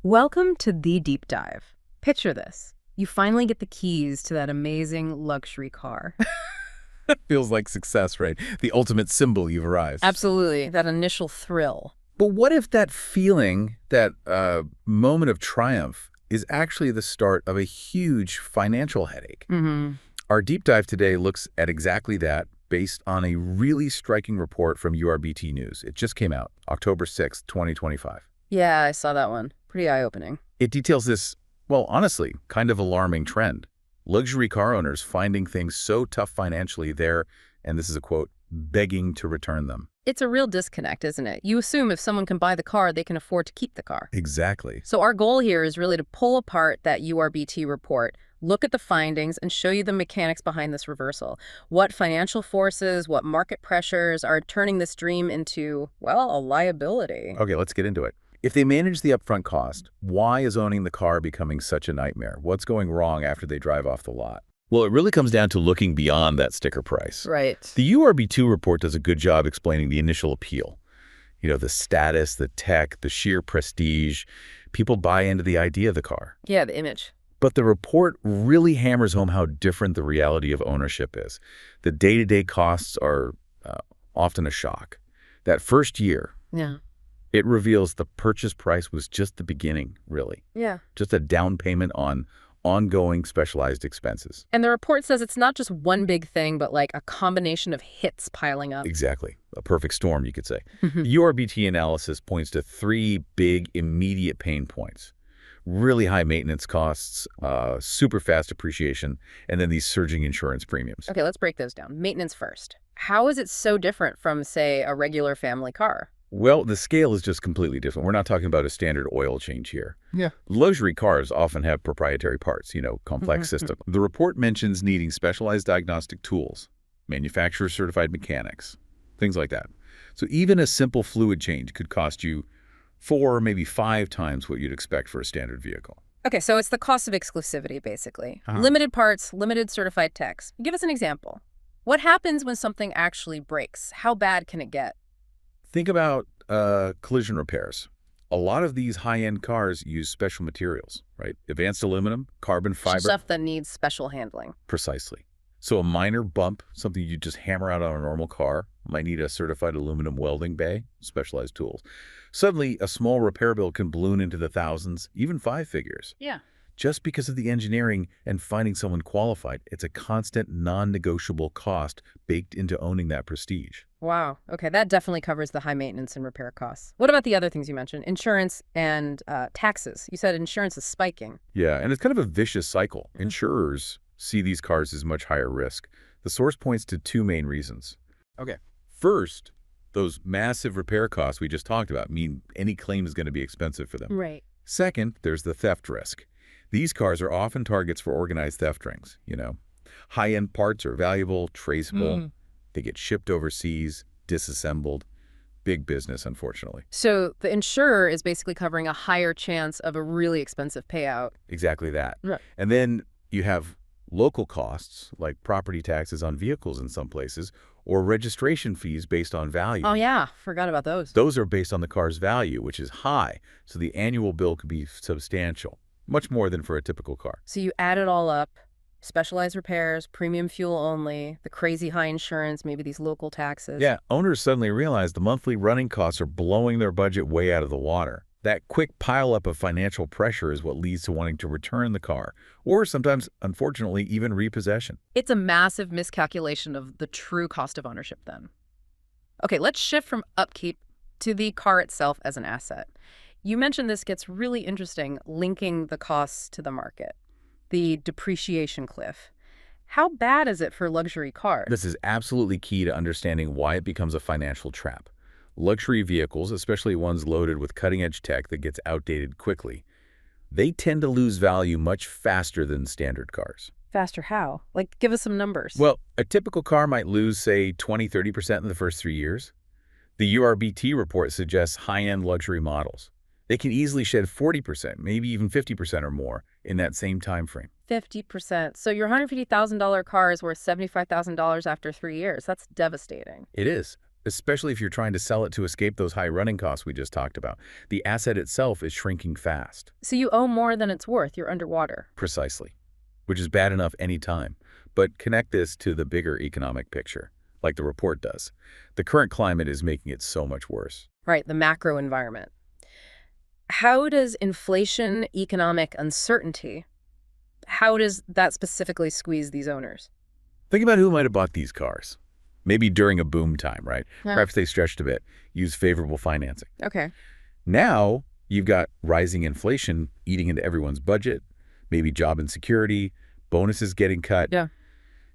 Welcome to The Deep Dive. Picture this. You finally get the keys to that amazing luxury car. Feels like success, right? The ultimate symbol you've arrived. Absolutely, that initial thrill. But what if that feeling, that moment of triumph, is actually the start of a huge financial headache? Our deep dive today looks at exactly that based on a really striking report from URBT News. It just came out, October 6th, 2025. Yeah, I saw that one. Pretty eye-opening. It details this, well, honestly, kind of alarming trend. Luxury car owners finding things so tough financially they're, and this is a quote, begging to return them. It's a real disconnect, isn't it? You assume if someone can buy the car, they can afford to keep the car. Exactly. So our goal here is really to pull apart that URBT report, look at the findings, and show you the mechanics behind this reversal. What financial forces, what market pressures are turning this dream into, well, a liability. Okay, let's get into it. If they manage the upfront cost, why is owning the car becoming such a nightmare? What's going wrong after they drive off the lot? Well, it really comes down to looking beyond that sticker price. Right. The URB2 report does a good job explaining the initial appeal. You know, the status, the tech, the sheer prestige. People buy into the idea of the car. Yeah, the image. But the report really hammers home how different the reality of ownership is. The day-to-day costs are often a shock. That first year, Yeah. it reveals the purchase price was just the beginning, really. Yeah. Just a down payment on ongoing specialized expenses. And the report says it's not just one big thing, but like a combination of hits piling up. Exactly. A perfect storm, you could say. The URBT analysis points to three big immediate pain points. Really high maintenance costs, super fast appreciation, and then these surging insurance premiums. Okay, let's break those down. Maintenance first. How is it so different from, say, a regular family car? Well, the scale is just completely different. We're not talking about a standard oil change here. Yeah. Luxury cars often have proprietary parts, complex systems. The report mentions needing specialized diagnostic tools, manufacturer-certified mechanics, things like that. So even a simple fluid change could cost you 4, maybe 5 times what you'd expect for a standard vehicle. Okay, so it's the cost of exclusivity, basically. Limited parts, limited certified techs. Give us an example. What happens when something actually breaks? How bad can it get? Think about collision repairs. A lot of these high-end cars use special materials, right? Advanced aluminum, carbon fiber. Stuff that needs special handling. Precisely. So a minor bump, something you just hammer out on a normal car, might need a certified aluminum welding bay, specialized tools. Suddenly, a small repair bill can balloon into the thousands, even 5 figures. Yeah. Just because of the engineering and finding someone qualified, it's a constant, non-negotiable cost baked into owning that prestige. Wow. Okay, that definitely covers the high maintenance and repair costs. What about the other things you mentioned? Insurance and taxes. You said insurance is spiking. Yeah, and it's kind of a vicious cycle. Insurers see these cars as much higher risk. The source points to 2 main reasons. Okay. First, those massive repair costs we just talked about mean any claim is going to be expensive for them. Right. Second, there's the theft risk. These cars are often targets for organized theft rings, High-end parts are valuable, traceable. They get shipped overseas, disassembled. Big business, unfortunately. So the insurer is basically covering a higher chance of a really expensive payout. Exactly that. Right. And then you have local costs, like property taxes on vehicles in some places, or registration fees based on value. Oh, yeah. Forgot about those. Those are based on the car's value, which is high, so the annual bill could be substantial, much more than for a typical car. So you add it all up, specialized repairs, premium fuel only, the crazy high insurance, maybe these local taxes. Yeah, owners suddenly realize the monthly running costs are blowing their budget way out of the water. That quick pileup of financial pressure is what leads to wanting to return the car, or sometimes, unfortunately, even repossession. It's a massive miscalculation of the true cost of ownership then. Okay, let's shift from upkeep to the car itself as an asset. You mentioned this gets really interesting, linking the costs to the market. The depreciation cliff. How bad is it for luxury cars? This is absolutely key to understanding why it becomes a financial trap. Luxury vehicles, especially ones loaded with cutting-edge tech that gets outdated quickly, they tend to lose value much faster than standard cars. Faster how? Like, give us some numbers. Well, a typical car might lose, say, 20–30% in the first 3 years. The URBT report suggests high-end luxury models. They can easily shed 40%, maybe even 50% or more in that same time frame. 50%. So your $150,000 car is worth $75,000 after 3 years. That's devastating. It is. especially if you're trying to sell it to escape those high running costs we just talked about. The asset itself is shrinking fast. So you owe more than it's worth. You're underwater. Precisely. Which is bad enough any time. But connect this to the bigger economic picture, like the report does. The current climate is making it so much worse. Right, the macro environment. How does inflation, economic uncertainty, how does that specifically squeeze these owners? Think about who might have bought these cars. Maybe during a boom time, right? Yeah. Perhaps they stretched a bit, used favorable financing. Okay. Now, you've got rising inflation eating into everyone's budget, maybe job insecurity, bonuses getting cut. Yeah.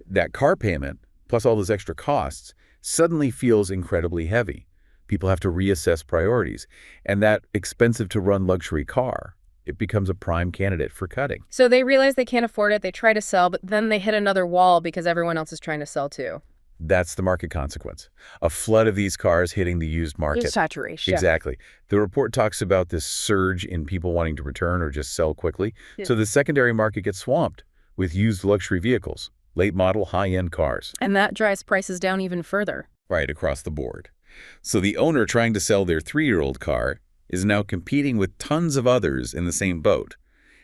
That car payment, plus all those extra costs, suddenly feels incredibly heavy. People have to reassess priorities. And that expensive-to-run luxury car, it becomes a prime candidate for cutting. So they realize they can't afford it, they try to sell, but then they hit another wall because everyone else is trying to sell too. That's the market consequence. A flood of these cars hitting the used market. There's saturation. Exactly. The report talks about this surge in people wanting to return or just sell quickly. Yeah. So the secondary market gets swamped with used luxury vehicles, late model, high-end cars. And that drives prices down even further. Right, across the board. So the owner trying to sell their 3-year-old car is now competing with tons of others in the same boat.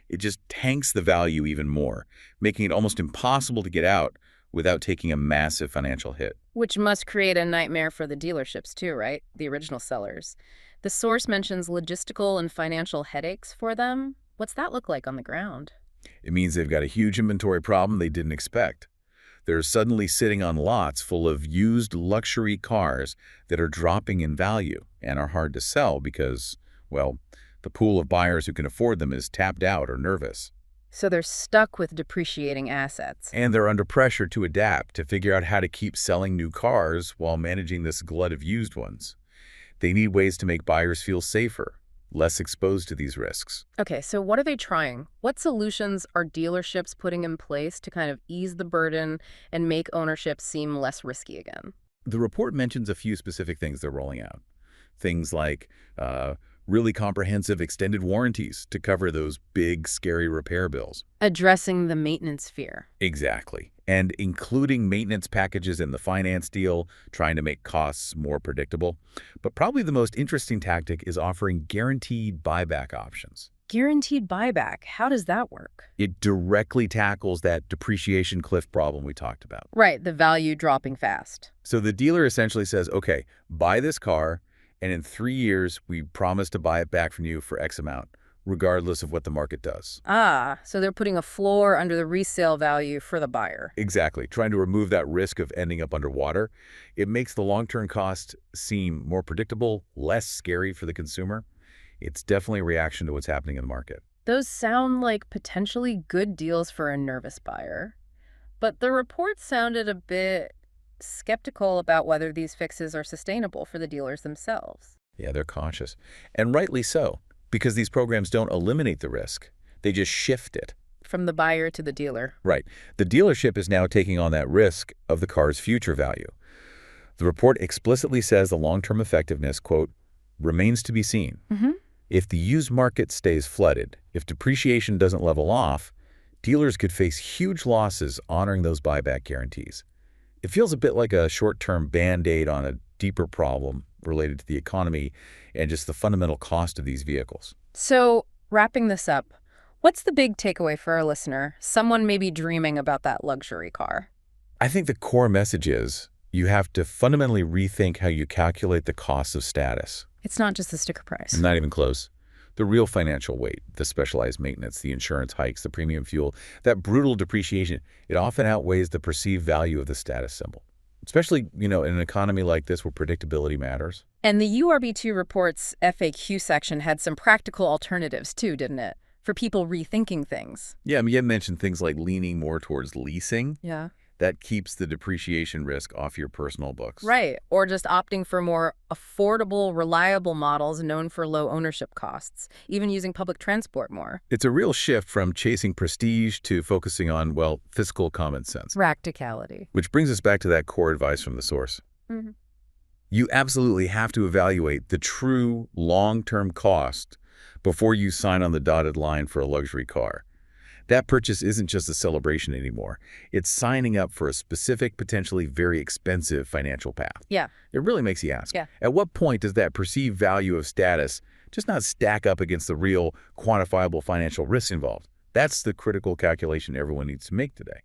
It just tanks the value even more, making it almost impossible to get out without taking a massive financial hit. Which must create a nightmare for the dealerships too, right? The original sellers. The source mentions logistical and financial headaches for them. What's that look like on the ground? It means they've got a huge inventory problem they didn't expect. They're suddenly sitting on lots full of used luxury cars that are dropping in value and are hard to sell because, well, the pool of buyers who can afford them is tapped out or nervous. So they're stuck with depreciating assets. And they're under pressure to adapt, to figure out how to keep selling new cars while managing this glut of used ones. They need ways to make buyers feel safer, less exposed to these risks. Okay, so what are they trying? What solutions are dealerships putting in place to kind of ease the burden and make ownership seem less risky again? The report mentions a few specific things they're rolling out. Things like really comprehensive extended warranties to cover those big, scary repair bills. Addressing the maintenance fear. Exactly. And including maintenance packages in the finance deal, trying to make costs more predictable. But probably the most interesting tactic is offering guaranteed buyback options. Guaranteed buyback. How does that work? It directly tackles that depreciation cliff problem we talked about. Right, the value dropping fast. So the dealer essentially says, okay, buy this car, and in 3 years, we promise to buy it back from you for X amount, regardless of what the market does. Ah, so they're putting a floor under the resale value for the buyer. Exactly. Trying to remove that risk of ending up underwater. It makes the long-term cost seem more predictable, less scary for the consumer. It's definitely a reaction to what's happening in the market. Those sound like potentially good deals for a nervous buyer. But the report sounded a bit skeptical about whether these fixes are sustainable for the dealers themselves. Yeah, they're cautious. And rightly so, because these programs don't eliminate the risk. They just shift it. From the buyer to the dealer. Right. The dealership is now taking on that risk of the car's future value. The report explicitly says the long-term effectiveness, quote, remains to be seen. If the used market stays flooded, if depreciation doesn't level off, dealers could face huge losses honoring those buyback guarantees. It feels a bit like a short-term Band-Aid on a deeper problem related to the economy and just the fundamental cost of these vehicles. So, wrapping this up, what's the big takeaway for our listener, someone maybe dreaming about that luxury car? I think the core message is you have to fundamentally rethink how you calculate the cost of status. It's not just the sticker price. Not even close. The real financial weight, the specialized maintenance, the insurance hikes, the premium fuel, that brutal depreciation, it often outweighs the perceived value of the status symbol. Especially, in an economy like this where predictability matters. And the URBT report's FAQ section had some practical alternatives too, didn't it? For people rethinking things. Yeah, you mentioned things like leaning more towards leasing. Yeah. That keeps the depreciation risk off your personal books. Right. Or just opting for more affordable, reliable models known for low ownership costs, even using public transport more. It's a real shift from chasing prestige to focusing on, well, fiscal common sense. Practicality. Which brings us back to that core advice from the source. You absolutely have to evaluate the true long-term cost before you sign on the dotted line for a luxury car. That purchase isn't just a celebration anymore. It's signing up for a specific, potentially very expensive financial path. Yeah. It really makes you ask, Yeah. at what point does that perceived value of status just not stack up against the real, quantifiable financial risks involved? That's the critical calculation everyone needs to make today.